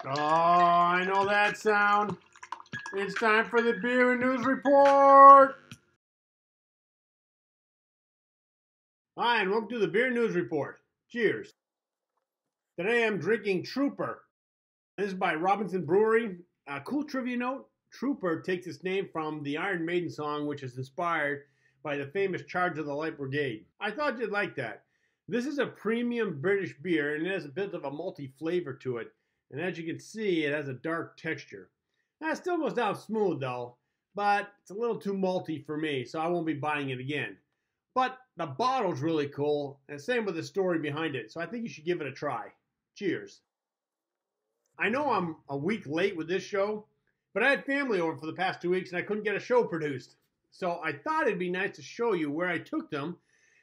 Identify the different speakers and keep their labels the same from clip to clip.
Speaker 1: Oh, I know that sound. It's time for the Beer and News Report. Hi, and welcome to the Beer News Report. Cheers. Today I'm drinking Trooper. This is by Robinson Brewery. A cool trivia note, Trooper takes its name from the Iron Maiden song, which is inspired by the famous Charge of the Light Brigade. I thought you'd like that. This is a premium British beer, and it has a bit of a malty flavor to it. And as you can see, it has a dark texture. It still goes down smooth though, but it's a little too malty for me, so I won't be buying it again. But the bottle's really cool, and same with the story behind it, so I think you should give it a try. Cheers. I know I'm a week late with this show, but I had family over for the past 2 weeks and I couldn't get a show produced. So I thought it'd be nice to show you where I took them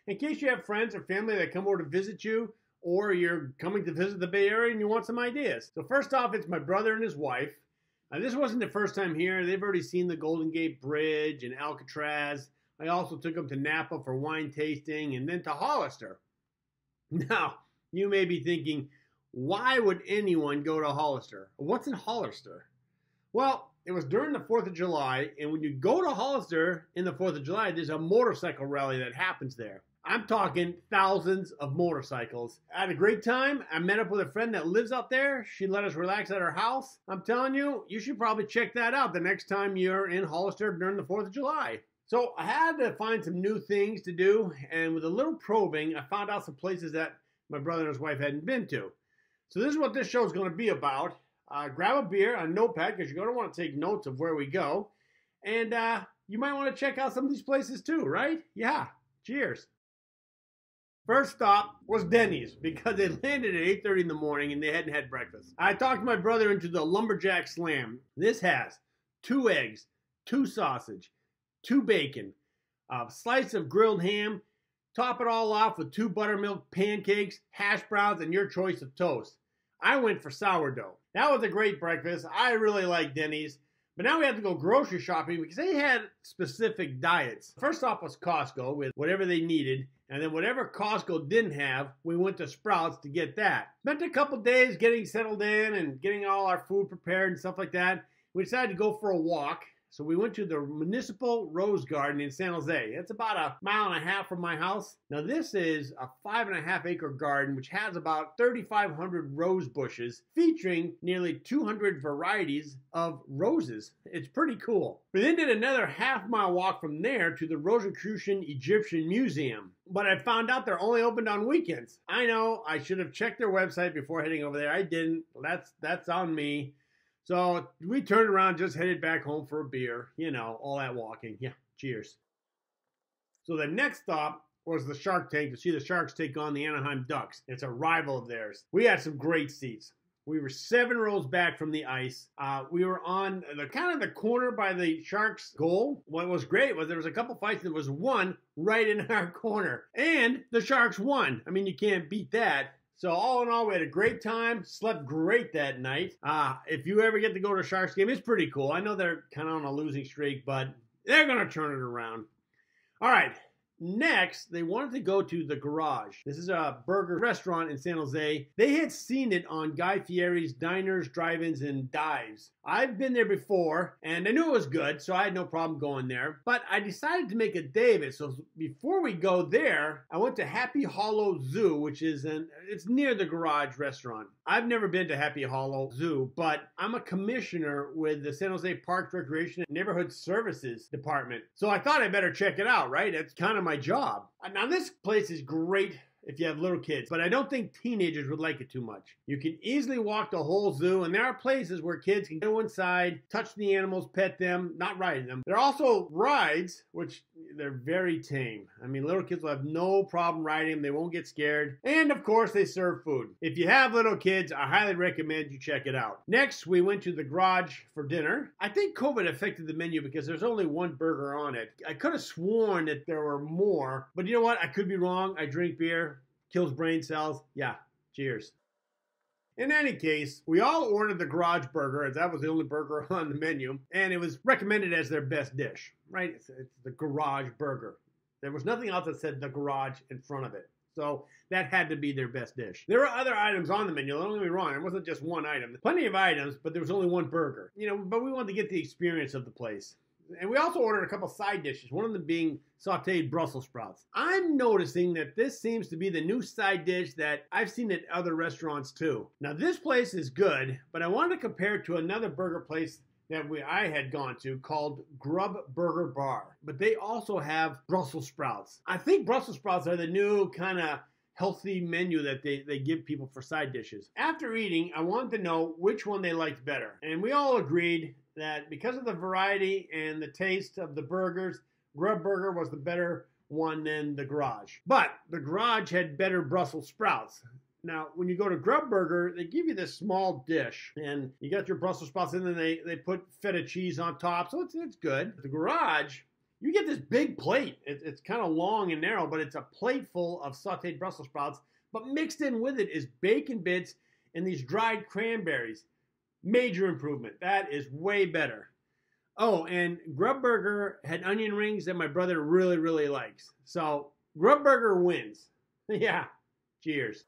Speaker 1: in case you have friends or family that come over to visit you, or you're coming to visit the Bay Area and you want some ideas. So first off, it's my brother and his wife. This wasn't the first time here. They've already seen the Golden Gate Bridge and Alcatraz. I also took them to Napa for wine tasting and then to Hollister. Now, you may be thinking, why would anyone go to Hollister? What's in Hollister? Well, it was during the 4th of July, and when you go to Hollister in the 4th of July, there's a motorcycle rally that happens there. I'm talking thousands of motorcycles. I had a great time. I met up with a friend that lives out there. She let us relax at her house. I'm telling you, you should probably check that out the next time you're in Hollister during the 4th of July. So I had to find some new things to do, and with a little probing, I found out some places that my brother and his wife hadn't been to. So this is what this show is going to be about. Grab a beer, a notepad, because you're going to want to take notes of where we go. And you might want to check out some of these places too, right? Yeah. Cheers. First stop was Denny's because they landed at 8:30 in the morning and they hadn't had breakfast. I talked my brother into the Lumberjack Slam. This has 2 eggs, 2 sausage, 2 bacon, a slice of grilled ham. Top it all off with 2 buttermilk pancakes, hash browns, and your choice of toast. I went for sourdough. That was a great breakfast. I really like Denny's. But now we have to go grocery shopping because they had specific diets. First off was Costco with whatever they needed. And then whatever Costco didn't have, we went to Sprouts to get that. Spent a couple days getting settled in and getting all our food prepared and stuff like that. We decided to go for a walk. So we went to the Municipal Rose Garden in San Jose. It's about a 1.5 miles from my house. Now this is a 5.5 acre garden which has about 3,500 rose bushes featuring nearly 200 varieties of roses. It's pretty cool. We then did another 1/2 mile walk from there to the Rosicrucian Egyptian Museum. But I found out they're only opened on weekends. I know, I should have checked their website before heading over there. I didn't. That's on me. So we turned around, just headed back home for a beer. You know, all that walking. Yeah, cheers. So the next stop was the Shark Tank to see the Sharks take on the Anaheim Ducks. It's a rival of theirs. We had some great seats. We were 7 rows back from the ice. We were on the kind of the corner by the Sharks' goal. What was great was there was a couple fights and there was one right in our corner. And the Sharks won. I mean, you can't beat that. So all in all, we had a great time, slept great that night. If you ever get to go to a Sharks game, it's pretty cool. I know they're kind of on a losing streak, but they're going to turn it around. All right. Next, they wanted to go to The Garage. This is a burger restaurant in San Jose. They had seen it on Guy Fieri's Diners, Drive-Ins, and Dives. I've been there before, and I knew it was good, so I had no problem going there. But I decided to make a day of it. So before we go there, I went to Happy Hollow Zoo, which is it's near The Garage restaurant. I've never been to Happy Hollow Zoo, but I'm a commissioner with the San Jose Parks, Recreation, and Neighborhood Services Department. So I thought I better check it out, right? It's kind of my job. Now this place is great if you have little kids, but I don't think teenagers would like it too much. You can easily walk the whole zoo, and there are places where kids can go inside, touch the animals, pet them, not ride them. There are also rides, which they're very tame. I mean, little kids will have no problem riding them. They won't get scared. And of course, they serve food. If you have little kids, I highly recommend you check it out. Next, we went to the Garage for dinner. I think COVID affected the menu because there's only 1 burger on it. I could have sworn that there were more, but you know what? I could be wrong. I drink beer. Kills brain cells. Yeah, cheers. In any case, we all ordered the Garage Burger, as that was the only burger on the menu, and it was recommended as their best dish, right? It's the Garage Burger. There was nothing else that said the Garage in front of it. So that had to be their best dish. There were other items on the menu, don't get me wrong, it wasn't just one item. Plenty of items, but there was only one burger. But we wanted to get the experience of the place. And we also ordered a couple side dishes, one of them being sauteed Brussels sprouts. I'm noticing that this seems to be the new side dish that I've seen at other restaurants too. Now this place is good, but I wanted to compare it to another burger place that I had gone to called Grub Burger Bar. But they also have Brussels sprouts. I think Brussels sprouts are the new kind of healthy menu that they give people for side dishes. After eating, I wanted to know which one they liked better. And we all agreed that because of the variety and the taste of the burgers, Grub Burger was the better one than the Garage. But the Garage had better Brussels sprouts. Now, when you go to Grub Burger, they give you this small dish, and you got your Brussels sprouts in, and they put feta cheese on top, so it's good. The Garage, you get this big plate. It's kind of long and narrow, but it's a plate full of sauteed Brussels sprouts, but mixed in with it is bacon bits and these dried cranberries. Major improvement. That is way better. Oh, and Grub Burger had onion rings that my brother really, really likes. So, Grub Burger wins. Yeah, cheers.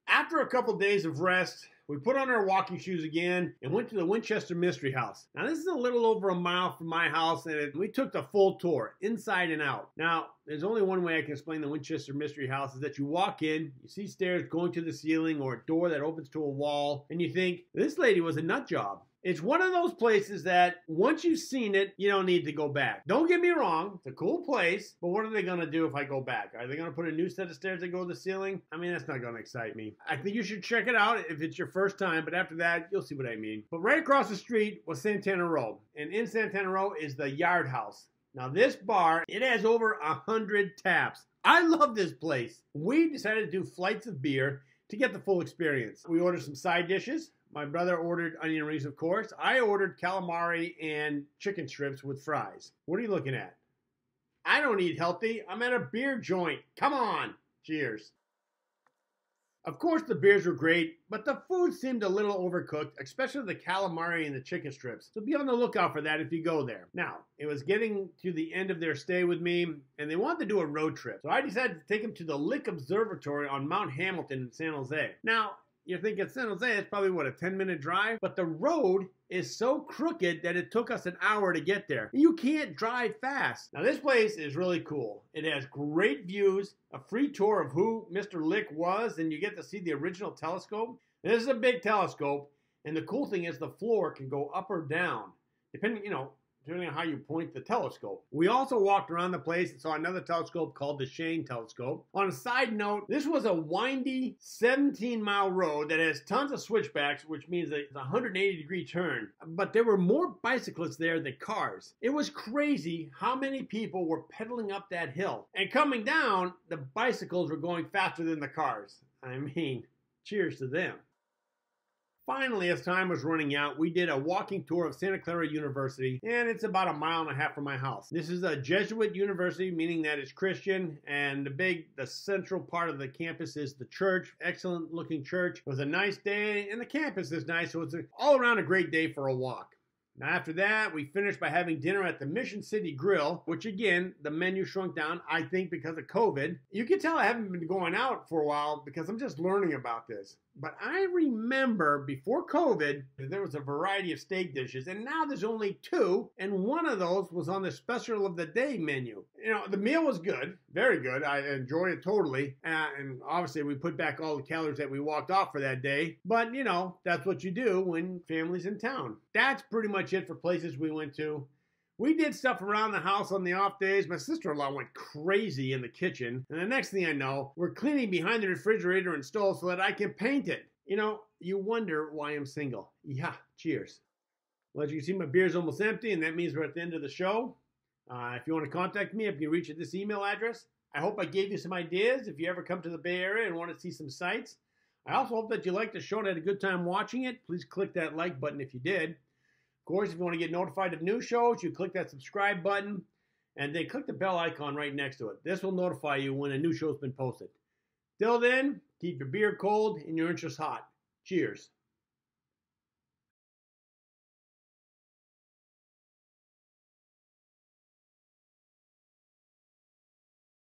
Speaker 1: After a couple days of rest, we put on our walking shoes again and went to the Winchester Mystery House. Now, this is a little over a mile from my house, and we took the full tour, inside and out. Now, there's only one way I can explain the Winchester Mystery House, is that you walk in, you see stairs going to the ceiling or a door that opens to a wall, and you think, this lady was a nut job. It's one of those places that once you've seen it, you don't need to go back. Don't get me wrong, it's a cool place, but what are they going to do if I go back? Are they going to put a new set of stairs that go to the ceiling? I mean, that's not going to excite me. I think you should check it out if it's your first time, but after that, you'll see what I mean. But right across the street was Santana Row, and in Santana Row is the Yard House. Now this bar, it has over 100 taps. I love this place. We decided to do flights of beer to get the full experience. We ordered some side dishes. My brother ordered onion rings, of course. I ordered calamari and chicken strips with fries. What are you looking at? I don't eat healthy. I'm at a beer joint. Come on. Cheers. Of course, the beers were great, but the food seemed a little overcooked, especially the calamari and the chicken strips. So be on the lookout for that if you go there. Now, it was getting to the end of their stay with me, and they wanted to do a road trip. So I decided to take them to the Lick Observatory on Mount Hamilton in San Jose. Now, you're thinking San Jose, it's probably, what, a 10-minute drive? But the road is so crooked that it took us an hour to get there. You can't drive fast. Now, this place is really cool. It has great views, a free tour of who Mr. Lick was, and you get to see the original telescope. And this is a big telescope, and the cool thing is the floor can go up or down, depending on how you point the telescope. We also walked around the place and saw another telescope called the Shane Telescope. On a side note, this was a windy 17-mile road that has tons of switchbacks, which means that it's a 180-degree turn. But there were more bicyclists there than cars. It was crazy how many people were pedaling up that hill. And coming down, the bicycles were going faster than the cars. I mean, cheers to them. Finally, as time was running out, we did a walking tour of Santa Clara University, and it's about 1.5 miles from my house. This is a Jesuit university, meaning that it's Christian, and the central part of the campus is the church. Excellent looking church. It was a nice day, and the campus is nice, so it's all around a great day for a walk. Now, after that, we finished by having dinner at the Mission City Grill, which again, the menu shrunk down, I think, because of COVID. You can tell I haven't been going out for a while because I'm just learning about this. But I remember before COVID, there was a variety of steak dishes, and now there's only 2, and one of those was on the special of the day menu. The meal was good, very good. I enjoyed it totally, and obviously we put back all the calories that we walked off for that day, but that's what you do when family's in town. That's pretty much it for places we went to. We did stuff around the house on the off days. My sister-in-law went crazy in the kitchen. And the next thing I know, we're cleaning behind the refrigerator and stove so that I can paint it. You wonder why I'm single. Yeah, cheers. Well, as you can see, my beer's almost empty, and that means we're at the end of the show. If you want to contact me, you can reach at this email address. I hope I gave you some ideas if you ever come to the Bay Area and want to see some sights. I also hope that you liked the show and had a good time watching it. Please click that like button if you did. Of course, if you want to get notified of new shows, you click that subscribe button and then click the bell icon right next to it. This will notify you when a new show's been posted. Till then, keep your beer cold and your interests hot. Cheers.